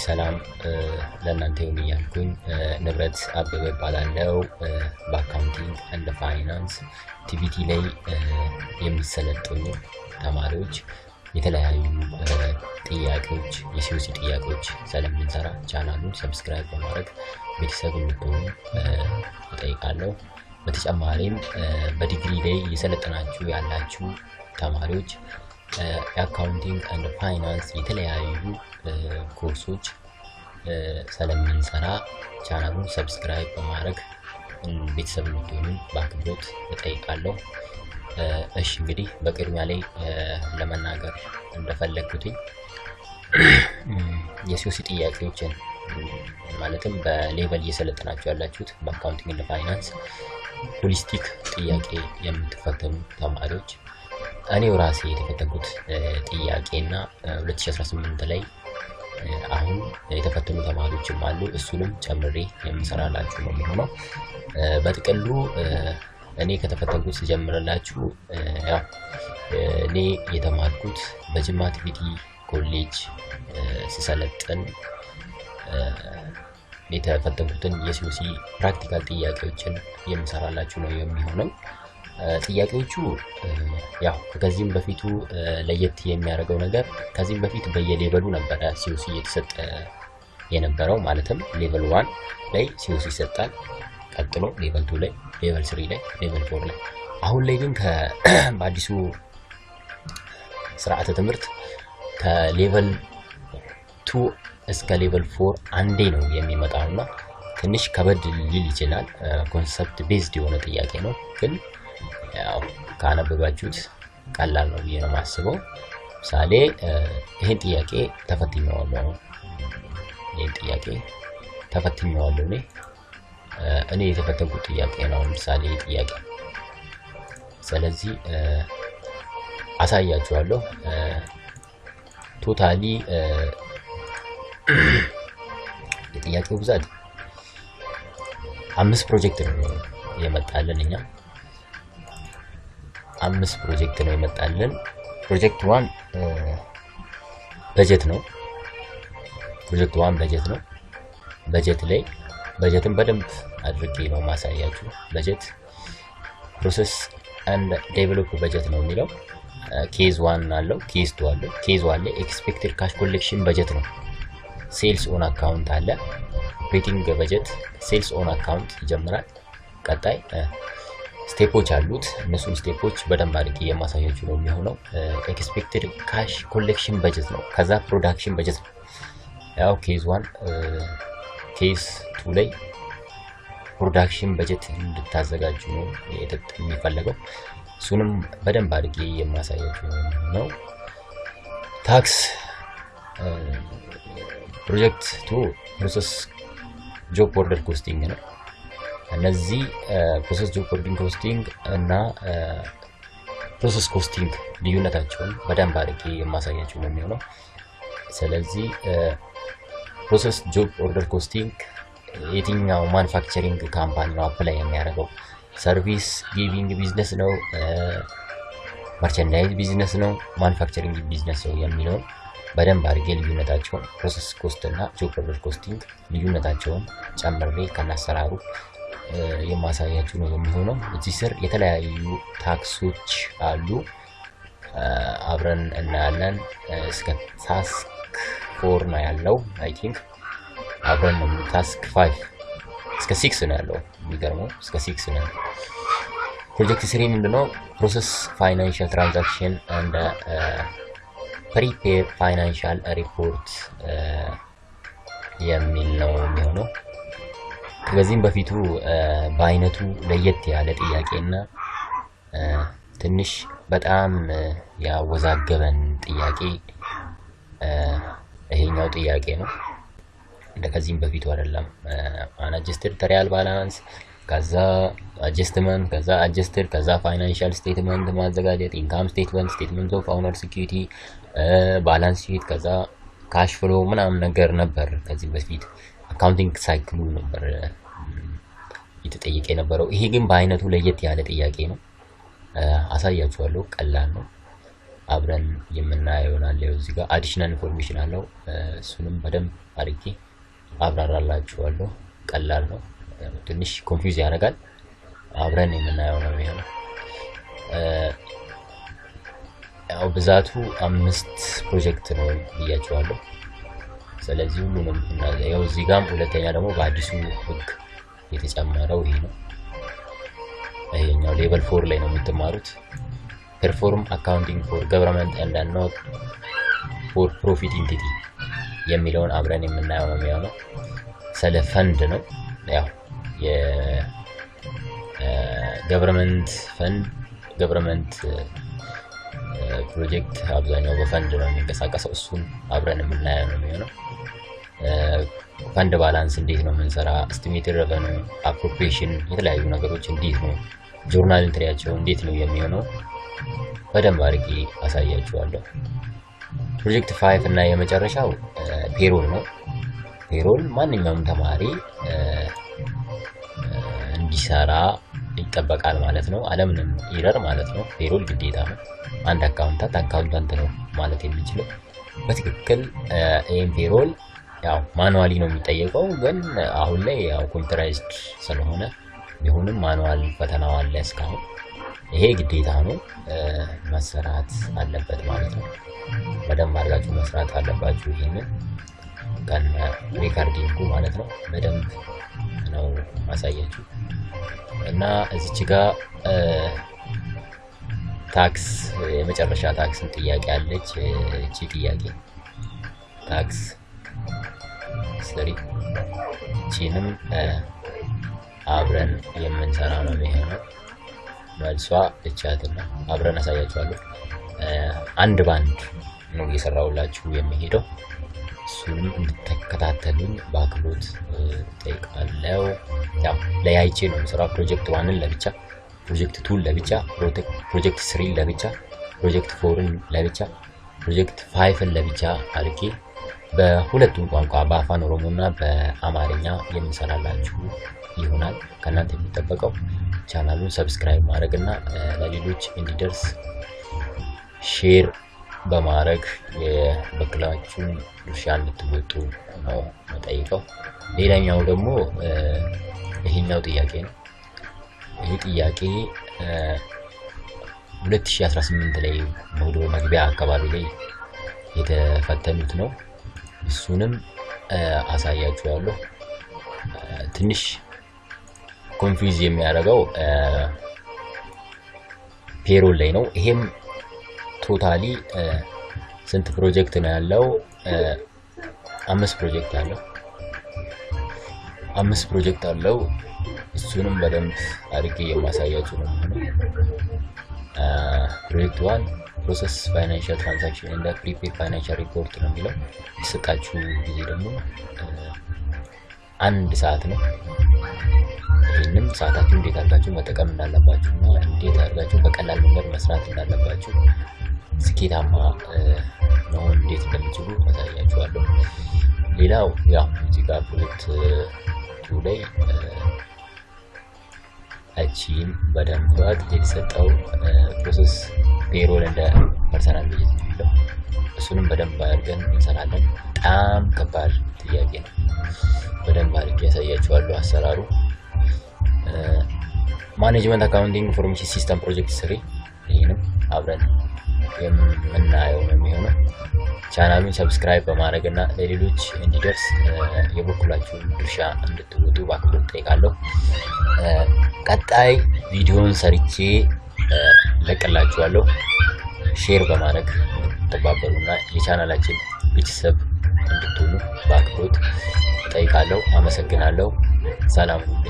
ሰላም ለእናንተ ይሁን እያልኩኝ ንብረት አበበ እባላለሁ። በአካውንቲንግ ኤንድ ፋይናንስ ቲቪቲ ላይ የሚሰለጥኑ ተማሪዎች የተለያዩ ጥያቄዎች የሲኦሲ ጥያቄዎች ስለምንሰራ ቻናሉን ሰብስክራይብ በማድረግ ቤተሰብ እንድትሆኑ እጠይቃለሁ። በተጨማሪም በዲግሪ ላይ እየሰለጠናችሁ ያላችሁ ተማሪዎች አካውንቲንግ ኤንድ ፋይናንስ የተለያዩ ኮርሶች ስለምንሰራ ቻናሉን ሰብስክራይብ በማድረግ ቤተሰብ እንድትሆኑ በአክብሮት እጠይቃለሁ። እሺ እንግዲህ በቅድሚያ ላይ ለመናገር እንደፈለኩት የሲኦሲ ጥያቄዎችን ማለትም በሌቨል እየሰለጠናችሁ ያላችሁት በአካውንቲንግ ኤንድ ፋይናንስ ሆሊስቲክ ጥያቄ የምትፈተኑ ተማሪዎች እኔው ራሴ የተፈተንኩት ጥያቄና 2018 ላይ አሁን የተፈተኑ ተማሪዎችም አሉ። እሱንም ጨምሬ የምሰራላችሁ ነው የሚሆነው። በጥቅሉ እኔ ከተፈተንኩት ጀምረላችሁ ያው እኔ የተማርኩት በጅማ ቲቪቲ ኮሌጅ ሲሰለጥን የተፈተንኩትን የሲኦሲ ፕራክቲካል ጥያቄዎችን የምሰራላችሁ ነው የሚሆነው። ጥያቄዎቹ ያው ከዚህም በፊቱ ለየት የሚያደርገው ነገር ከዚህም በፊት በየሌቨሉ ነበር ሲኦሲ የተሰጠ የነበረው። ማለትም ሌቨል 1 ላይ ሲኦሲ ይሰጣል፣ ቀጥሎ ሌቨል 2 ላይ፣ ሌቨል 3 ላይ፣ ሌቨል 4 ላይ። አሁን ላይ ግን በአዲሱ ስርዓተ ትምህርት ከሌቨል 2 እስከ ሌቨል 4 አንዴ ነው የሚመጣውና ትንሽ ከበድ ሊል ይችላል። ኮንሰፕት ቤዝድ የሆነ ጥያቄ ነው ግን ያው ካነበባችሁት ቀላል ነው ብዬ ነው የማስበው። ምሳሌ ይሄን ጥያቄ ተፈትኜዋለሁ። እኔ የተፈተንኩት ጥያቄ ነው ምሳሌ ጥያቄ። ስለዚህ አሳያችኋለሁ። ቶታሊ የጥያቄው ብዛት 5 ፕሮጀክት ነው የመጣልን እኛ 5 ፕሮጀክት ነው የመጣልን። ፕሮጀክት 1 በጀት ነው። በጀት ላይ በጀትን በደንብ አድርጌ ነው ማሳያችሁ። በጀት ፕሮሰስ ኤንድ ዴቨሎፕ በጀት ነው የሚለው። ኬዝ 1 አለው፣ ኬዝ 2 አለው። ኬዝ 1 ላይ ኤክስፔክትድ ካሽ ኮሌክሽን በጀት ነው። ሴልስ ኦን አካውንት አለ። ኦፕሬቲንግ በጀት ሴልስ ኦን አካውንት ይጀምራል። ቀጣይ ስቴፖች አሉት። እነሱን ስቴፖች በደንብ አድርጌ የማሳያችሁ ነው የሚሆነው። ኤክስፔክትድ ካሽ ኮሌክሽን በጀት ነው። ከዛ ፕሮዳክሽን በጀት ነው። ያው ኬዝ 1 ኬዝ 2 ላይ ፕሮዳክሽን በጀት እንድታዘጋጁ ነው የሚፈለገው። እሱንም በደንብ አድርጌ የማሳያችሁ ነው የሚሆነው። ታክስ ፕሮጀክት 2 ፕሮሰስ ጆብ ኦርደር ኮስቲንግ ነው። እነዚህ ፕሮሰስ ጆብ ኦርደር ኮስቲንግ እና ፕሮሰስ ኮስቲንግ ልዩነታቸውን በደንብ አድርጌ የማሳያችሁ ነው የሚሆነው። ስለዚህ ፕሮሰስ ጆብ ኦርደር ኮስቲንግ የትኛው ማኑፋክቸሪንግ ካምፓኒ ነው አፕላይ የሚያደርገው? ሰርቪስ ጊቪንግ ቢዝነስ ነው፣ መርቸንዳይዝ ቢዝነስ ነው፣ ማኑፋክቸሪንግ ቢዝነስ ነው የሚለውን በደንብ አድርጌ ልዩነታቸውን ፕሮሰስ ኮስት እና ጆብ ኦርደር ኮስቲንግ ልዩነታቸውን ጨምሬ ከናሰራሩ የማሳያችሁ ነው የሚሆነው። እዚህ ስር የተለያዩ ታክሶች አሉ፣ አብረን እናያለን። እስከ ታስክ 4 ነው ያለው። አይ ቲንክ አብረን ነው ታስክ 5 እስከ 6 ነው ያለው። የሚገርመው እስከ 6 ነው። ፕሮጀክት 3 ምንድነው? ፕሮሰስ ፋይናንሻል ትራንዛክሽን እንደ ፕሪፔር ፋይናንሻል ሪፖርት የሚል ነው የሚሆነው። ከዚህም በፊቱ በአይነቱ ለየት ያለ ጥያቄና ትንሽ በጣም ያወዛገበን ጥያቄ ይሄኛው ጥያቄ ነው። እንደከዚህም በፊቱ አይደለም። አንአጀስትድ ትራያል ባላንስ፣ ከዛ አጀስትመንት፣ ከዛ አጀስትድ፣ ከዛ ፋይናንሻል ስቴትመንት ማዘጋጀት፣ ኢንካም ስቴትመንት፣ ስቴትመንት ኦፍ ኦነር ሲኪዩሪቲ፣ ባላንስ ሺት፣ ከዛ ካሽ ፍሎ ምናምን ነገር ነበር። ከዚህ በፊት አካውንቲንግ ሳይክሉ ነበር የተጠየቀ የነበረው። ይሄ ግን በአይነቱ ለየት ያለ ጥያቄ ነው። አሳያችኋለሁ። ቀላል ነው። አብረን የምናየው ይሆናል። እዚህ ጋር አዲሽናል ኢንፎርሜሽን አለው። እሱንም በደንብ አድርጌ አብራራላችኋለሁ። ቀላል ነው፣ ትንሽ ኮንፊውዝ ያደርጋል። አብረን የምናየው ነው የሚሆነው። ያው ብዛቱ 5 ፕሮጀክት ነው ብያችኋለሁ። ስለዚህ ሁሉንም ያው እዚህ ጋርም ሁለተኛ ደግሞ በአዲሱ ህግ የተጨመረው ይሄ ነው። ይሄኛው ሌቨል 4 ላይ ነው የምትማሩት። ፐርፎርም አካውንቲንግ ፎር ገቨርንመንት ኤንድ ኖት ፎር ፕሮፊት ኢንቲቲ የሚለውን አብረን የምናየው ነው የሚሆነው። ስለ ፈንድ ነው። ያው የገቨርንመንት ፈንድ ገቨርንመንት ፕሮጀክት አብዛኛው በፈንድ ነው የሚንቀሳቀሰው። እሱን አብረን የምናየው ነው የሚሆነው። ፈንድ ባላንስ እንዴት ነው የምንሰራ፣ ኤስቲሜትድ ሬቨኒው፣ አፕሮፕሪዬሽን፣ የተለያዩ ነገሮች እንዴት ነው፣ ጆርናል ኢንትሪያቸው እንዴት ነው የሚሆነው በደንብ አድርጌ አሳያችኋለሁ። ፕሮጀክት 5 እና የመጨረሻው ፔሮል ነው። ፔሮል ማንኛውም ተማሪ እንዲሰራ ይጠበቃል ማለት ነው። አለምንም ኢረር ማለት ነው። ፔሮል ግዴታ ነው። አንድ አካውንታንት ነው ማለት የሚችለው በትክክል ይሄን ፔሮል ያው ማኑዋሊ ነው የሚጠየቀው፣ ግን አሁን ላይ ያው ኮምፒውተራይዝድ ስለሆነ ቢሆንም ማኑዋል ፈተናው አለ እስካሁን። ይሄ ግዴታ ነው፣ መሰራት አለበት ማለት ነው። በደንብ አድርጋችሁ መስራት አለባችሁ። ይሄንን ከነ ሪካርዲንጉ ማለት ነው። በደንብ ነው ማሳያችሁ እና እዚች ጋር ታክስ የመጨረሻ ታክስን ጥያቄ አለች። እቺ ጥያቄ ታክስ ስሪ እቺንም አብረን የምንሰራ ነው የሚሆነው። መልሷ እቻትና አብረን አሳያችኋለሁ። አንድ ባንድ ነው እየሰራሁላችሁ የሚሄደው። እሱንም እንድትከታተሉኝ በአክብሮት ጠይቃለሁ። ያው ለያይቼ ነው የምሰራው። ፕሮጀክት 1ን ለብቻ፣ ፕሮጀክት 2ን ለብቻ፣ ፕሮጀክት 3ን ለብቻ፣ ፕሮጀክት 4ን ለብቻ፣ ፕሮጀክት 5ን ለብቻ አድርጌ በሁለቱም ቋንቋ በአፋን ኦሮሞና በአማርኛ የምሰራላችሁ ይሆናል። ከእናንተ የሚጠበቀው ቻናሉን ሰብስክራይብ ማድረግና ለሌሎች እንዲደርስ ሼር በማድረግ የበኩላችሁን ድርሻ እንድትወጡ ነው የምጠይቀው። ሌላኛው ደግሞ ይሄኛው ጥያቄ ነው። ይሄ ጥያቄ 2018 ላይ ሞዱል መግቢያ አካባቢ ላይ የተፈተኑት ነው። እሱንም አሳያችኋለሁ። ትንሽ ኮንፊውዝ የሚያደርገው ፔሮል ላይ ነው። ይሄም ቶታሊ ስንት ፕሮጀክት ነው ያለው? 5 ፕሮጀክት አለው። 5 ፕሮጀክት አለው። እሱንም በደንብ አድርጌ የማሳያችሁ ነው። ፕሮጀክት 1 ፕሮሰስ ፋይናንሻል ትራንዛክሽን እንደ ፕሪፔድ ፋይናንሻል ሪፖርት ነው የሚለው። የተሰጣችሁ ጊዜ ደግሞ 1 ሰዓት ነው። ይህንም ሰዓታችሁ እንዴት አድርጋችሁ መጠቀም እንዳለባችሁ እና እንዴት አድርጋችሁ በቀላል መንገድ መስራት እንዳለባችሁ ስኬታማ መሆን እንዴት እንደምትችሉ አሳያችኋለሁ። ሌላው ያው እዚህ ጋር ፕሮጀክት 2 ላይ አቺን በደንብ የተሰጠው ፕሮሰስ ፔሮል እንደ ፐርሰናል በጀት ነው የሚለው። እሱንም በደንብ አድርገን እንሰራለን። በጣም ከባድ ጥያቄ ነው። በደንብ አድርጌ ያሳያችኋለሁ አሰራሩ። ማኔጅመንት አካውንቲንግ ኢንፎርሜሽን ሲስተም ፕሮጀክት 3 ይሄንም አብረን የምናየው ነው የሚሆነው። ቻናሉን ሰብስክራይብ በማድረግ እና ለሌሎች እንዲደርስ የበኩላችሁን ድርሻ እንድትወጡ በአክብሮት ጠይቃለሁ። ቀጣይ ቪዲዮን ሰርቼ ለቅላችኋለሁ። ሼር በማድረግ ተባበሩና የቻናላችን ቤተሰብ እንድትሆኑ በአክብሮት ጠይቃለሁ። አመሰግናለሁ። ሰላም ሁኑ።